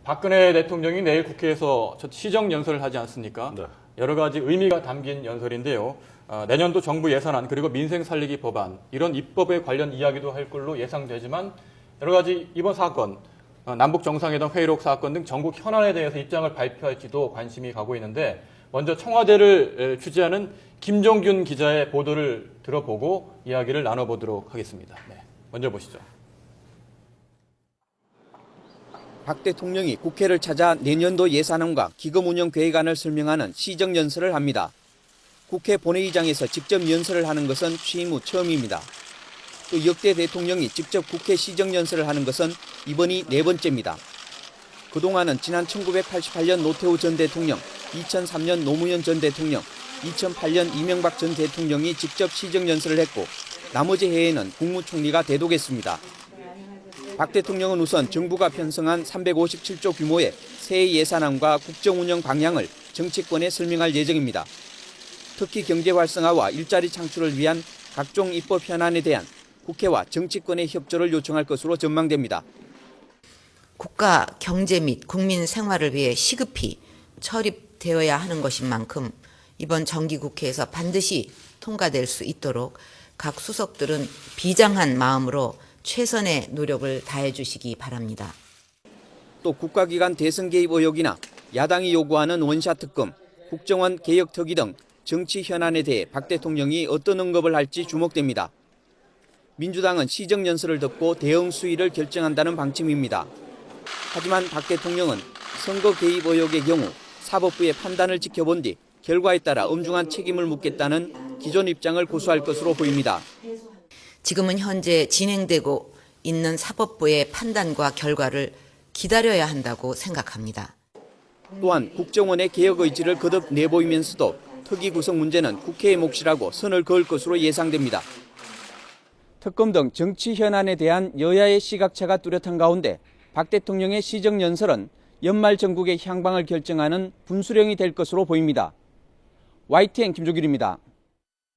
박근혜 대통령이 내일 국회에서 첫 시정연설을 하지 않습니까? 네. 여러 가지 의미가 담긴 연설인데요. 내년도 정부 예산안 그리고 민생 살리기 법안 이런 입법에 관련 이야기도 할 걸로 예상되지만 여러 가지 이번 사건, 남북 정상회담 회의록 사건 등 전국 현안에 대해서 입장을 발표할지도 관심이 가고 있는데 먼저 청와대를 취재하는 김종균 기자의 보도를 들어보고 이야기를 나눠보도록 하겠습니다. 네, 먼저 보시죠. 박 대통령이 국회를 찾아 내년도 예산안과 기금 운영 계획안을 설명하는 시정연설을 합니다. 국회 본회의장에서 직접 연설을 하는 것은 취임 후 처음입니다. 또 역대 대통령이 직접 국회 시정연설을 하는 것은 이번이 네 번째입니다. 그동안은 지난 1988년 노태우 전 대통령, 2003년 노무현 전 대통령, 2008년 이명박 전 대통령이 직접 시정연설을 했고 나머지 해에는 국무총리가 대독했습니다. 박 대통령은 우선 정부가 편성한 357조 규모의 새해 예산안과 국정운영 방향을 정치권에 설명할 예정입니다. 특히 경제 활성화와 일자리 창출을 위한 각종 입법 현안에 대한 국회와 정치권의 협조를 요청할 것으로 전망됩니다. 국가 경제 및 국민 생활을 위해 시급히 처리되어야 하는 것인 만큼 이번 정기국회에서 반드시 통과될 수 있도록 각 수석들은 비장한 마음으로 최선의 노력을 다해 주시기 바랍니다. 또 국가기관 대선 개입 의혹이나 야당이 요구하는 원샷 특검, 국정원 개혁 특위 등 정치 현안에 대해 박 대통령이 어떤 언급을 할지 주목됩니다. 민주당은 시정연설을 듣고 대응 수위를 결정한다는 방침입니다. 하지만 박 대통령은 선거 개입 의혹의 경우 사법부의 판단을 지켜본 뒤 결과에 따라 엄중한 책임을 묻겠다는 기존 입장을 고수할 것으로 보입니다. 지금은 현재 진행되고 있는 사법부의 판단과 결과를 기다려야 한다고 생각합니다. 또한 국정원의 개혁 의지를 거듭 내보이면서도 특위 구성 문제는 국회의 몫이라고 선을 그을 것으로 예상됩니다. 특검 등 정치 현안에 대한 여야의 시각차가 뚜렷한 가운데 박 대통령의 시정연설은 연말 전국의 향방을 결정하는 분수령이 될 것으로 보입니다. YTN 김종길입니다.